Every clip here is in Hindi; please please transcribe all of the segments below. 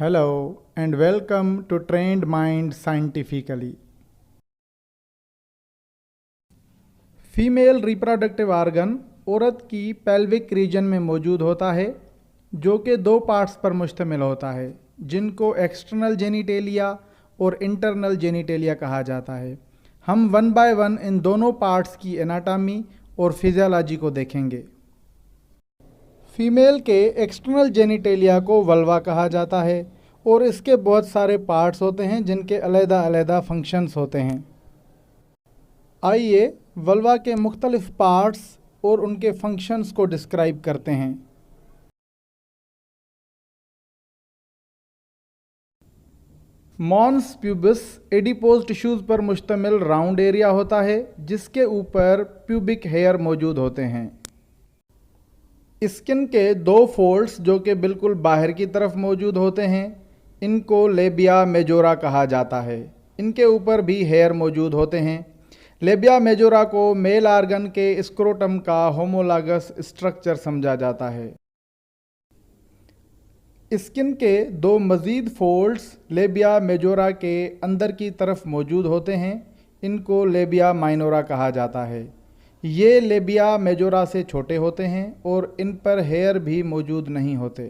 Hello and welcome to Trained Mind Scientifically. Female reproductive organ औरत की पेल्विक रीजन में मौजूद होता है, जो कि दो पार्ट्स पर मुश्तमिल होता है, जिनको एक्सटर्नल जेनिटेलिया और इंटरनल जेनिटेलिया कहा जाता है। हम वन बाय वन इन दोनों पार्ट्स की एनाटॉमी और फिजियोलॉजी को देखेंगे। फीमेल के एक्सटर्नल जेनिटेलिया को वल्वा कहा जाता है और इसके बहुत सारे पार्ट्स होते हैं जिनके अलग-अलग फंक्शंस होते हैं। आइए वल्वा के मुख्तलिफ पार्ट्स और उनके फंक्शंस को डिस्क्राइब करते हैं। मॉन्स प्यूबिस एडिपोज टिश्यूज़ पर मुश्तमिल राउंड एरिया होता है, जिसके ऊपर प्यूबिक हेयर मौजूद होते हैं। स्किन के दो फोल्ड्स जो कि बिल्कुल बाहर की तरफ मौजूद होते हैं, इनको लेबिया मेजोरा कहा जाता है। इनके ऊपर भी हेयर मौजूद होते हैं। लेबिया मेजोरा को मेल आर्गन के स्क्रोटम का होमोलॉगस स्ट्रक्चर समझा जाता है। स्किन के दो मज़ीद फोल्ड्स लेबिया मेजोरा के अंदर की तरफ मौजूद होते हैं। इनको लेबिया माइनोरा कहा जाता है। ये लेबिया मेजोरा से छोटे होते हैं और इन पर हेयर भी मौजूद नहीं होते।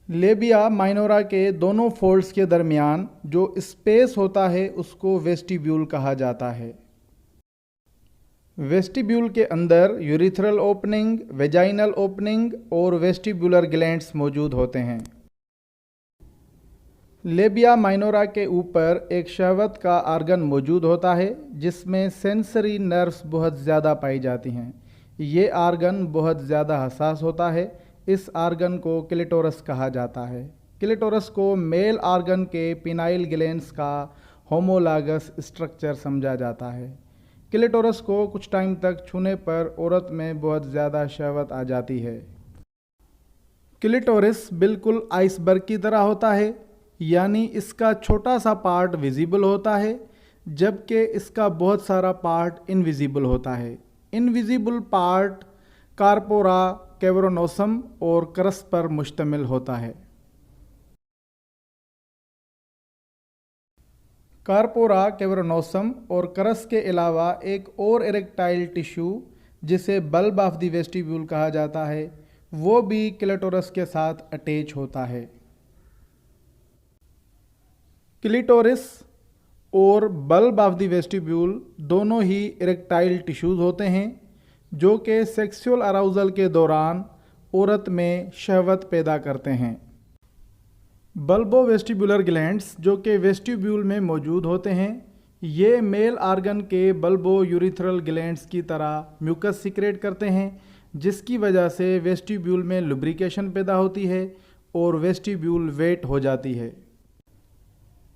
लेबिया माइनोरा के दोनों फोल्ड्स के दरमियान जो स्पेस होता है उसको वेस्टिब्यूल कहा जाता है। वेस्टिब्यूल के अंदर यूरिथ्रल ओपनिंग, वेजाइनल ओपनिंग और वेस्टिब्यूलर ग्लैंड्स मौजूद होते हैं। लेबिया माइनोरा के ऊपर एक शहवत का आर्गन मौजूद होता है जिसमें सेंसरी नर्व्स बहुत ज़्यादा पाई जाती हैं। ये आर्गन बहुत ज़्यादा हसास होता है। इस आर्गन को क्लिटोरस कहा जाता है। क्लिटोरस को मेल आर्गन के पिनाइल ग्लैंड्स का होमोलॉगस स्ट्रक्चर समझा जाता है। क्लिटोरस को कुछ टाइम तक छूने पर औरत में बहुत ज़्यादा शहवत आ जाती है। क्लिटोरिस बिल्कुल आइसबर्ग की तरह होता है, यानी इसका छोटा सा पार्ट विजिबल होता है जबकि इसका बहुत सारा पार्ट इनविजिबल होता है। इनविजिबल पार्ट कार्पोरा कैवरोनोसम और करस पर मुश्तमिल होता है। कार्पोरा कैवरोनोसम और करस के अलावा एक और इरेक्टाइल टिश्यू जिसे बल्ब ऑफ द वेस्टिब्यूल कहा जाता है, वो भी क्लिटोरस के साथ अटैच होता है। क्लिटोरिस और बल्ब ऑफ द वेस्टिब्यूल दोनों ही इरेक्टाइल टिश्यूज़ होते हैं जो कि सेक्सुअल अराउजल के दौरान औरत में शहवत पैदा करते हैं। बल्बो वेस्टिब्यूलर ग्लैंड्स जो कि वेस्टिब्यूल में मौजूद होते हैं, ये मेल आर्गन के बल्बो यूरिथ्रल ग्लैंड्स की तरह म्यूकस सिक्रेट करते हैं, जिसकी वजह से वेस्टिब्यूल में लुब्रिकेशन पैदा होती है और वेस्टिब्यूल वेट हो जाती है।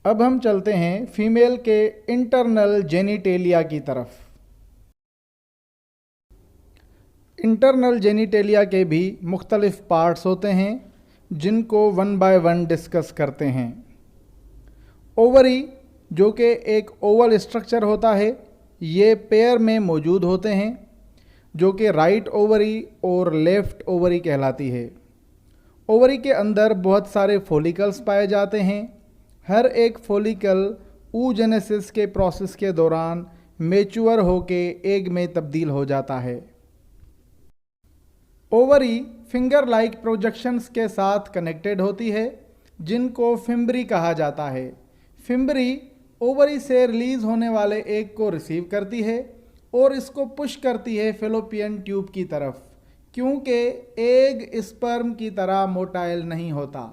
अब हम चलते हैं फीमेल के इंटरनल जेनिटेलिया की तरफ। इंटरनल जेनिटेलिया के भी मुख्तलिफ पार्ट्स होते हैं जिनको वन बाय वन डिस्कस करते हैं। ओवरी जो कि एक ओवल स्ट्रक्चर होता है, ये पेयर में मौजूद होते हैं जो कि राइट ओवरी और लेफ़्ट ओवरी कहलाती है। ओवरी के अंदर बहुत सारे फॉलिकल्स पाए जाते हैं। हर एक फॉलिकल oogenesis के प्रोसेस के दौरान मैच्योर होके एग में तब्दील हो जाता है। ओवरी फिंगर लाइक प्रोजेक्शंस के साथ कनेक्टेड होती है जिनको फिम्बरी कहा जाता है। फिम्बरी ओवरी से रिलीज़ होने वाले एग को रिसीव करती है और इसको पुश करती है फेलोपियन ट्यूब की तरफ, क्योंकि एग स्पर्म की तरह मोटाइल नहीं होता।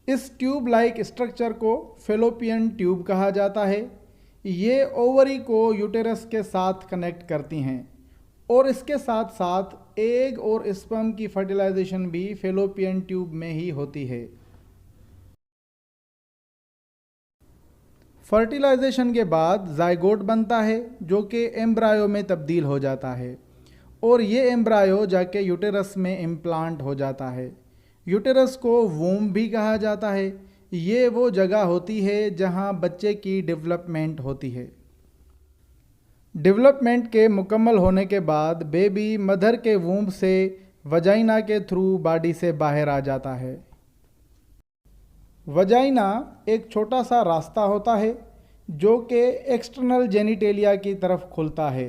इस ट्यूब लाइक स्ट्रक्चर को फेलोपियन ट्यूब कहा जाता है। ये ओवरी को यूटेरस के साथ कनेक्ट करती हैं और इसके साथ साथ एग और स्पर्म की फर्टिलाइजेशन भी फेलोपियन ट्यूब में ही होती है। फर्टिलाइजेशन के बाद जाइगोट बनता है जो कि एम्ब्रायो में तब्दील हो जाता है और ये एम्ब्रायो जाके यूटेरस में इम्प्लांट हो जाता है। यूटेरस को वूम भी कहा जाता है। ये वो जगह होती है जहाँ बच्चे की डेवलपमेंट होती है। डेवलपमेंट के मुकम्मल होने के बाद बेबी मदर के वूम से वजाइना के थ्रू बॉडी से बाहर आ जाता है। वजाइना एक छोटा सा रास्ता होता है जो कि एक्सटर्नल जेनिटेलिया की तरफ खुलता है।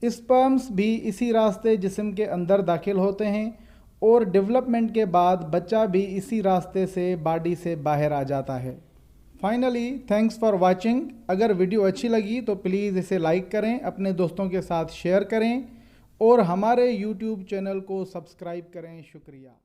स्पर्म्स भी इसी रास्ते जिस्म के अंदर दाखिल होते हैं और डेवलपमेंट के बाद बच्चा भी इसी रास्ते से बॉडी से बाहर आ जाता है। Finally thanks for watching. अगर वीडियो अच्छी लगी तो प्लीज़ इसे लाइक करें, अपने दोस्तों के साथ शेयर करें और हमारे यूट्यूब चैनल को सब्सक्राइब करें। शुक्रिया।